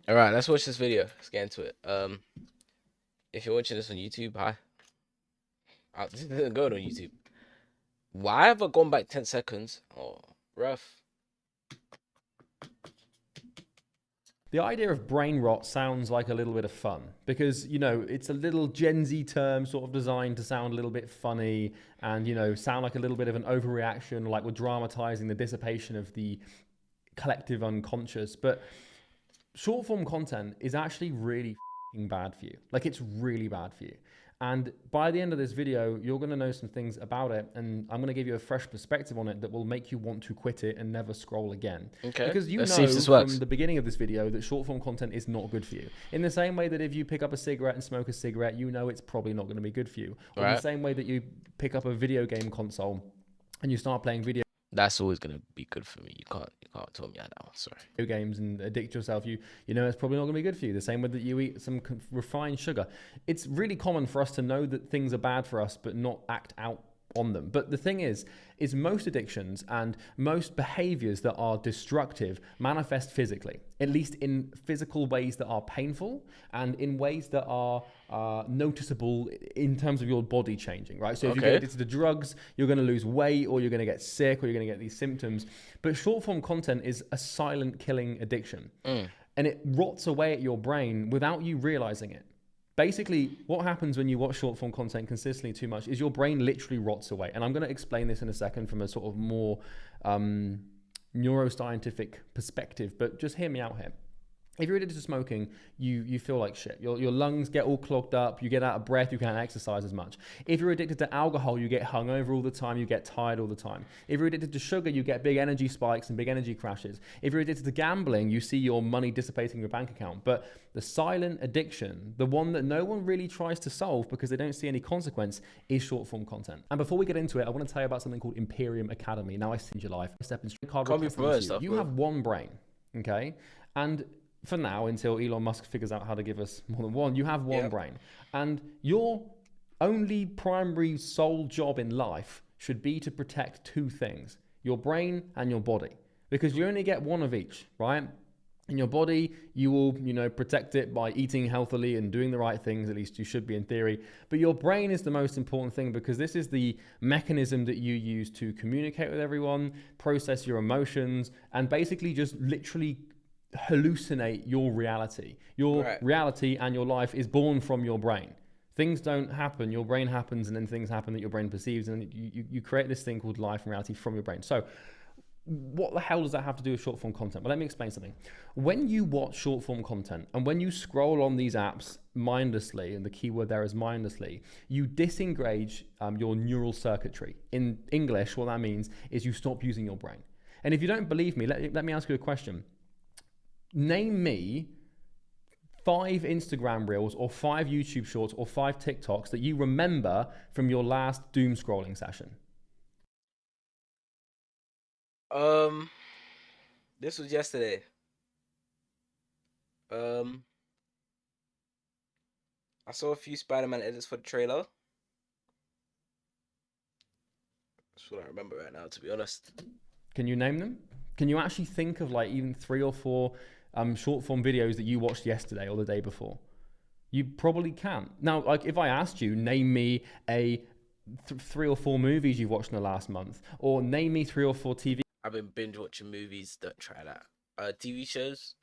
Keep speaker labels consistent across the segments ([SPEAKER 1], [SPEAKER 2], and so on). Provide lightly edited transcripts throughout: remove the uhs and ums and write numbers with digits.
[SPEAKER 1] All right, let's watch this video. Let's get into it. If you're watching this on YouTube, hi. This isn't going on YouTube. Why have I gone back 10 seconds? Oh, rough.
[SPEAKER 2] The idea of brain rot sounds like a little bit of fun because, it's a little Gen Z term sort of designed to sound a little bit funny and, sound like a little bit of an overreaction, like we're dramatizing the dissipation of the collective unconscious. But short form content is actually really bad for you. Like, it's really bad for you. And by the end of this video, you're going to know some things about it, and I'm going to give you a fresh perspective on it that will make you want to quit it and never scroll again.
[SPEAKER 1] Okay.
[SPEAKER 2] Because you
[SPEAKER 1] Let's see
[SPEAKER 2] know
[SPEAKER 1] if this works.
[SPEAKER 2] from the beginning of this video that short form content is not good for you. In the same way that if you pick up a cigarette and smoke a cigarette, you know it's probably not going to be good for you. Or in the same way that you pick up a video game console and you start playing video
[SPEAKER 1] That's always gonna be good for me. You can't tell me that now. Sorry.
[SPEAKER 2] games and addict yourself, you know it's probably not going to be good for you. The same way that you eat some refined sugar. It's really common for us to know that things are bad for us but not act out on them. But the thing is most addictions and most behaviors that are destructive manifest physically, at least in physical ways that are painful and in ways that are noticeable in terms of your body changing, right? So if you get addicted to drugs, you're going to lose weight, or you're going to get sick, or you're going to get these symptoms. But short form content is a silent killing addiction, and it rots away at your brain without you realizing it. Basically, what happens when you watch short form content consistently too much is your brain literally rots away. And I'm going to explain this in a second from a sort of more neuroscientific perspective, but just hear me out here. If you're addicted to smoking, you feel like shit. Your lungs get all clogged up, you get out of breath, you can't exercise as much. If you're addicted to alcohol, you get hungover all the time, you get tired all the time. If you're addicted to sugar, you get big energy spikes and big energy crashes. If you're addicted to gambling, you see your money dissipating your bank account. But the silent addiction, the one that no one really tries to solve because they don't see any consequence, is short form content. And before we get into it, I want to tell you about something called Imperium Academy. Now I change your life. Step in straight card. You have one brain, okay? And for now, until Elon Musk figures out how to give us more than one, you have one brain. And your only primary sole job in life should be to protect two things: your brain and your body. Because you only get one of each, right? In your body, you will, protect it by eating healthily and doing the right things, at least you should be in theory. But your brain is the most important thing because this is the mechanism that you use to communicate with everyone, process your emotions, and basically just literally hallucinate your reality. Your reality and your life is born from your brain. Things don't happen, your brain happens, and then things happen that your brain perceives, and you create this thing called life and reality from your brain. So what the hell does that have to do with short form content? Well, let me explain something. When you watch short form content and when you scroll on these apps mindlessly, and the key word there is mindlessly, you disengage your neural circuitry. In English, what that means is you stop using your brain. And if you don't believe me, let me ask you a question. Name me 5 Instagram reels or 5 YouTube shorts or 5 TikToks that you remember from your last doom scrolling session.
[SPEAKER 1] This was yesterday. I saw a few Spider-Man edits for the trailer. That's what I remember right now, to be honest.
[SPEAKER 2] Can you name them? Can you actually think of like even 3 or 4 short form videos that you watched yesterday or the day before? You probably can. Now, like if I asked you, name me 3 or 4 movies you've watched in the last month, or name me 3 or 4 TV.
[SPEAKER 1] I've been binge watching movies. Don't try that. TV shows.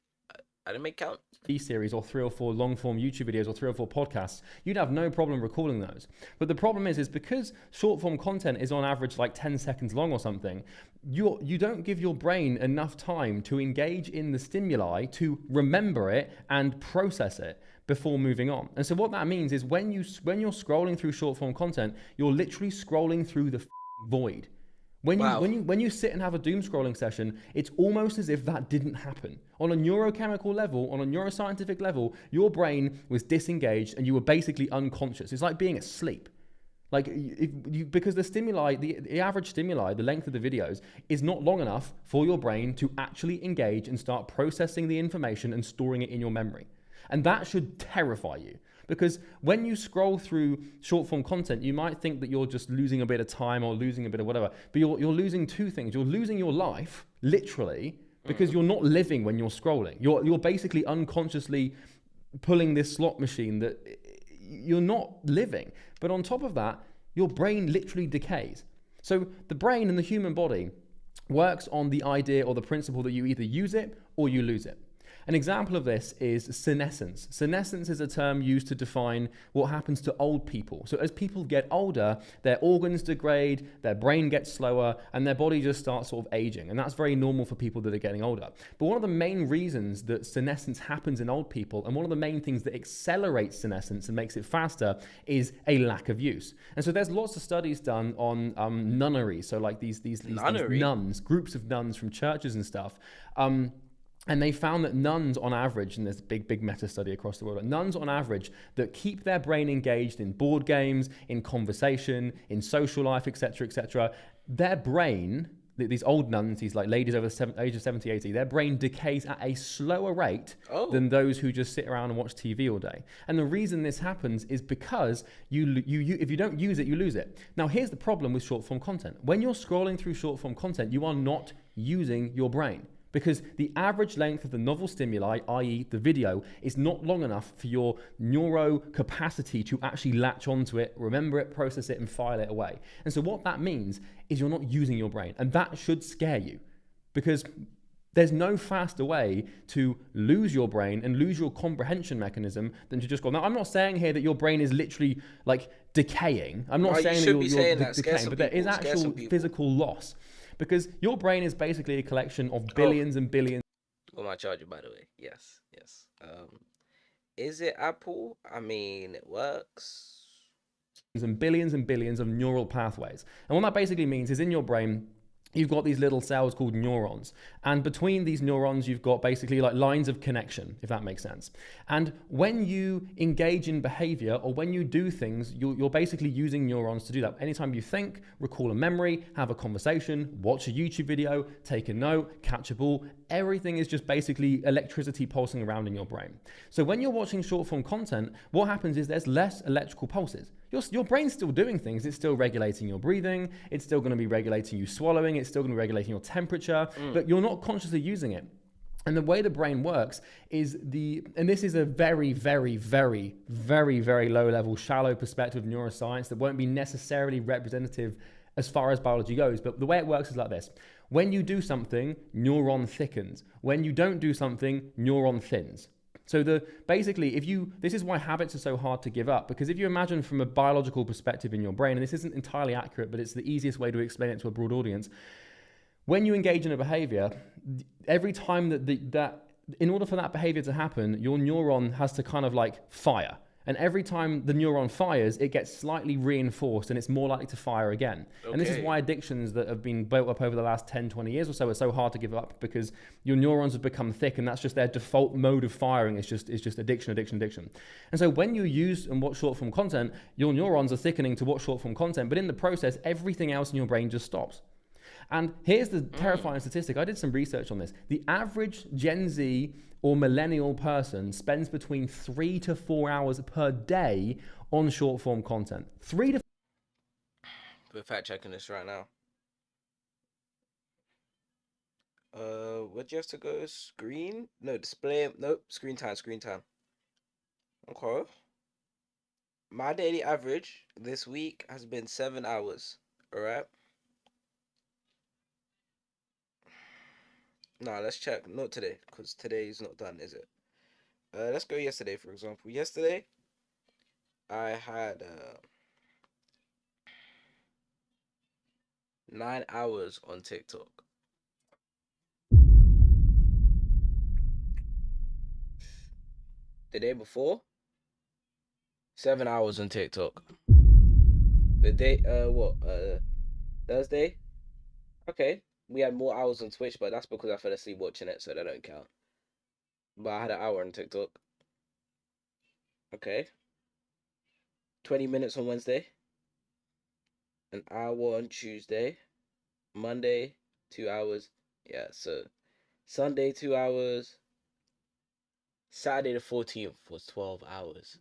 [SPEAKER 1] Anime count?
[SPEAKER 2] Series or 3 or 4 long form YouTube videos or 3 or 4 podcasts, you'd have no problem recalling those. But the problem is because short form content is on average like 10 seconds long or something, you don't give your brain enough time to engage in the stimuli, to remember it and process it before moving on. And so what that means is when you're scrolling through short form content, you're literally scrolling through the void. When you sit and have a doom scrolling session, it's almost as if that didn't happen. On a neurochemical level, on a neuroscientific level, your brain was disengaged and you were basically unconscious. It's like being asleep. Because the stimuli, the average stimuli, the length of the videos is not long enough for your brain to actually engage and start processing the information and storing it in your memory. And that should terrify you. Because when you scroll through short form content, you might think that you're just losing a bit of time or losing a bit of whatever, but you're losing 2 things. You're losing your life, literally, because you're not living when you're scrolling. You're basically unconsciously pulling this slot machine that you're not living. But on top of that, your brain literally decays. So the brain in the human body works on the idea or the principle that you either use it or you lose it. An example of this is senescence. Senescence is a term used to define what happens to old people. So as people get older, their organs degrade, their brain gets slower, and their body just starts sort of aging. And that's very normal for people that are getting older. But one of the main reasons that senescence happens in old people, and one of the main things that accelerates senescence and makes it faster, is a lack of use. And so there's lots of studies done on nunnery. So like these nuns, groups of nuns from churches and stuff. And they found that nuns on average, and there's a big meta study across the world, but nuns on average that keep their brain engaged in board games, in conversation, in social life, etc., their brain, these old nuns, these like ladies over the age of 70, 80, their brain decays at a slower rate than those who just sit around and watch TV all day. And the reason this happens is because you if you don't use it, you lose it. Now, here's the problem with short form content. When you're scrolling through short form content, you are not using your brain. Because the average length of the novel stimuli, i.e. the video, is not long enough for your neuro capacity to actually latch onto it, remember it, process it, and file it away. And so what that means is you're not using your brain. And that should scare you. Because there's no faster way to lose your brain and lose your comprehension mechanism than to just go. Now, I'm not saying here that your brain is literally like decaying. I'm not saying that you're decaying, but there is actual physical loss. Because your brain is basically a collection of billions and billions.
[SPEAKER 1] Oh, my charger, by the way. Yes. Is it Apple? I mean, it works.
[SPEAKER 2] And billions of neural pathways. And what that basically means is in your brain, you've got these little cells called neurons. And between these neurons, you've got basically like lines of connection, if that makes sense. And when you engage in behavior or when you do things, you're basically using neurons to do that. Anytime you think, recall a memory, have a conversation, watch a YouTube video, take a note, catch a ball, everything is just basically electricity pulsing around in your brain. So when you're watching short form content, what happens is there's less electrical pulses. Your brain's still doing things. It's still regulating your breathing. It's still going to be regulating you swallowing. It's still going to be regulating your temperature, but you're not consciously using it. And the way the brain works is and this is a very, very, very, very, very low level, shallow perspective of neuroscience that won't be necessarily representative as far as biology goes. But the way it works is like this. When you do something, neuron thickens. When you don't do something, neuron thins. So basically, this is why habits are so hard to give up, because if you imagine from a biological perspective in your brain, and this isn't entirely accurate, but it's the easiest way to explain it to a broad audience, when you engage in a behavior, every time that in order for that behavior to happen, your neuron has to kind of like fire. And every time the neuron fires, it gets slightly reinforced and it's more likely to fire again. Okay. And this is why addictions that have been built up over the last 10, 20 years or so are so hard to give up, because your neurons have become thick and that's just their default mode of firing. It's just addiction. And so when you use and watch short form content, your neurons are thickening to watch short form content, but in the process, everything else in your brain just stops. And here's the terrifying statistic. I did some research on this. The average Gen Z or millennial person spends between 3 to 4 hours per day on short form content.
[SPEAKER 1] We're fact checking this right now. Where'd you have to go? Screen? No, display. Nope. Screen time. Okay. My daily average this week has been 7 hours. Alright. Nah, let's check. Not today, because today is not done, is it? Let's go yesterday, for example. Yesterday, I had 9 hours on TikTok. The day before, 7 hours on TikTok. The day, Thursday? Okay. We had more hours on Twitch, but that's because I fell asleep watching it, so that don't count. But I had an hour on TikTok. Okay. 20 minutes on Wednesday. An hour on Tuesday. Monday, 2 hours. Yeah, so Sunday, 2 hours. Saturday the 14th was 12 hours.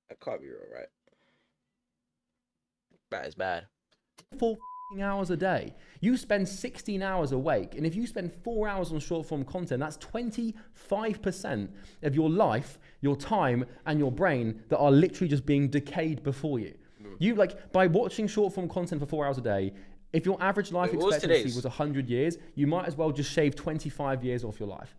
[SPEAKER 1] That can't be real, right? That is bad.
[SPEAKER 2] 4 hours a day. You spend 16 hours awake, and if you spend 4 hours on short form content, that's 25% of your life, your time, and your brain that are literally just being decayed before you. You like by watching short form content for 4 hours a day. If your average life expectancy was 100 years, you might as well just shave 25 years off your life.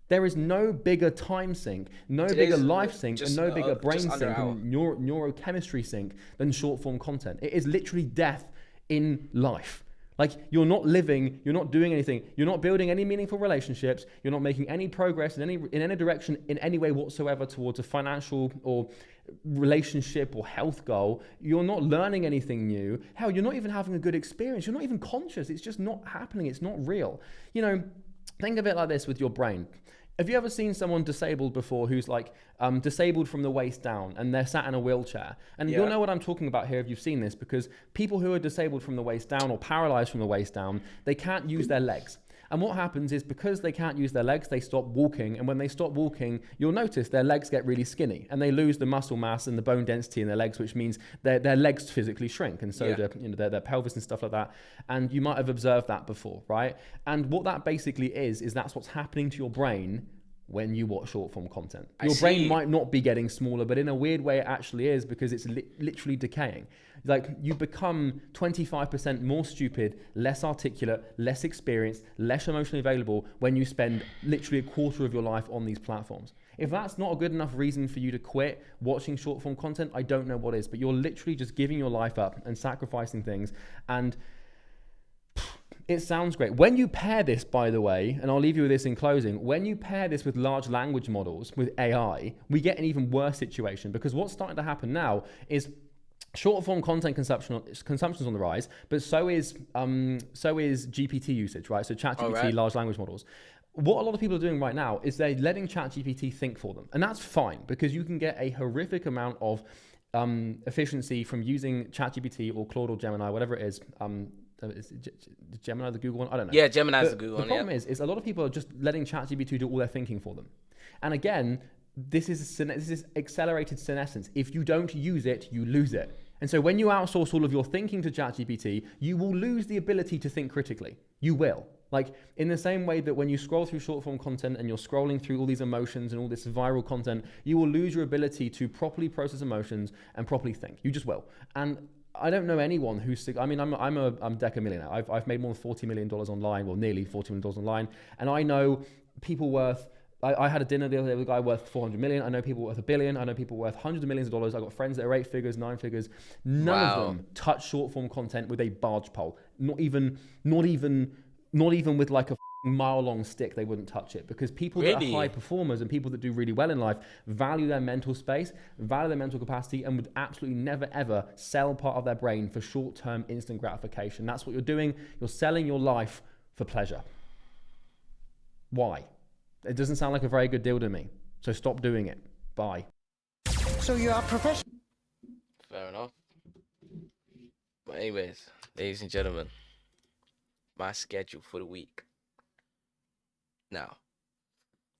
[SPEAKER 2] There is no bigger time sink, no bigger life sink, and no bigger brain sink and neurochemistry sink than short form content. It is literally death in life. Like, you're not living, you're not doing anything, you're not building any meaningful relationships, you're not making any progress in any direction in any way whatsoever towards a financial or relationship or health goal. You're not learning anything new. Hell, you're not even having a good experience. You're not even conscious. It's just not happening. It's not real. You know, think of it like this with your brain. Have you ever seen someone disabled before who's like disabled from the waist down and they're sat in a wheelchair? And you'll know what I'm talking about here if you've seen this, because people who are disabled from the waist down or paralyzed from the waist down, they can't use their legs. And what happens is, because they can't use their legs, they stop walking. And when they stop walking, you'll notice their legs get really skinny and they lose the muscle mass and the bone density in their legs, which means their legs physically shrink. And so their pelvis and stuff like that. And you might have observed that before, right? And what that basically is that's what's happening to your brain when you watch short form content. Your brain might not be getting smaller, but in a weird way it actually is, because it's literally decaying. Like, you become 25% more stupid, less articulate, less experienced, less emotionally available when you spend literally a quarter of your life on these platforms. If that's not a good enough reason for you to quit watching short form content, I don't know what is, but you're literally just giving your life up and sacrificing things. And it sounds great. When you pair this, by the way, and I'll leave you with this in closing, when you pair this with large language models, with AI, we get an even worse situation, because what's starting to happen now is short form content consumption's on the rise, but so is GPT usage, right? So ChatGPT, large language models. What a lot of people are doing right now is they're letting ChatGPT think for them. And that's fine, because you can get a horrific amount of efficiency from using ChatGPT or Claude or Gemini, whatever it is. Is Gemini the Google one? I don't know.
[SPEAKER 1] Yeah, Gemini's the Google one.
[SPEAKER 2] The problem is a lot of people are just letting ChatGPT do all their thinking for them. And again, this is accelerated senescence. If you don't use it, you lose it. And so when you outsource all of your thinking to ChatGPT, you will lose the ability to think critically. You will. Like, in the same way that when you scroll through short form content and you're scrolling through all these emotions and all this viral content, you will lose your ability to properly process emotions and properly think. You just will. And I don't know anyone who's, I mean, I'm a Deca millionaire. I've made more than $40 million online, well, nearly $40 million online. And I know people worth, I had a dinner the other day with a guy worth 400 million. I know people worth $1 billion. I know people worth hundreds of millions of dollars. I've got friends that are 8 figures, 9 figures. None of them touch short form content with a barge pole. Not even with like a mile-long stick, they wouldn't touch it, because people that are high performers and people that do really well in life value their mental space, value their mental capacity, and would absolutely never ever sell part of their brain for short-term instant gratification. That's what you're doing. You're selling your life for pleasure. Why? It doesn't sound like a very good deal to me. So stop doing it. Bye.
[SPEAKER 3] So you are professional.
[SPEAKER 1] Fair enough. But anyways, ladies and gentlemen, my schedule for the week. Now,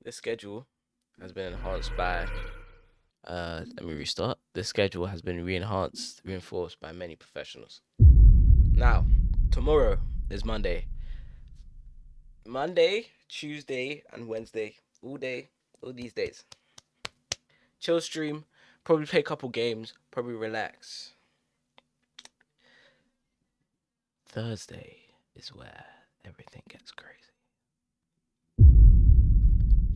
[SPEAKER 1] this schedule has been enhanced by, let me restart. This schedule has been reinforced by many professionals. Now, tomorrow is Monday. Monday, Tuesday, and Wednesday. All day, all these days. Chill stream, probably play a couple games, probably relax. Thursday is where everything gets crazy.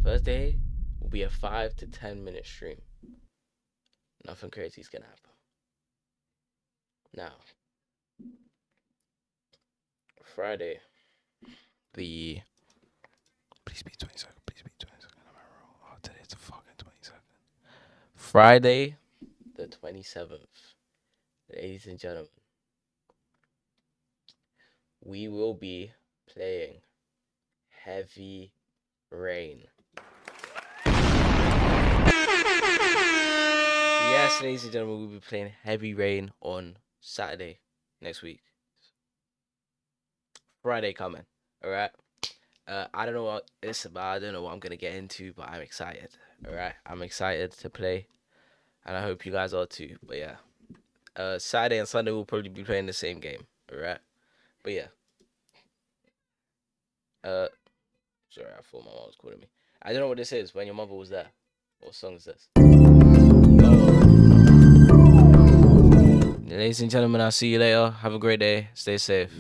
[SPEAKER 1] Thursday will be a 5 to 10 minute stream. Nothing crazy is gonna happen. Now, Friday, please be 20 seconds. Please be 20 seconds. Oh, today's the fucking 22nd. Friday, the 27th, ladies and gentlemen, we will be playing Heavy Rain. Yes, ladies and gentlemen, we'll be playing Heavy Rain on Saturday next week. Friday coming, alright? I don't know what it's about, I don't know what I'm going to get into, but I'm excited, alright? I'm excited to play, and I hope you guys are too, but yeah. Saturday and Sunday we'll probably be playing the same game. Alright? But yeah. Sorry, I thought my mom was calling me. I don't know what this is. When your mother was there. What song is this? Ladies and gentlemen, I'll see you later. Have a great day. Stay safe.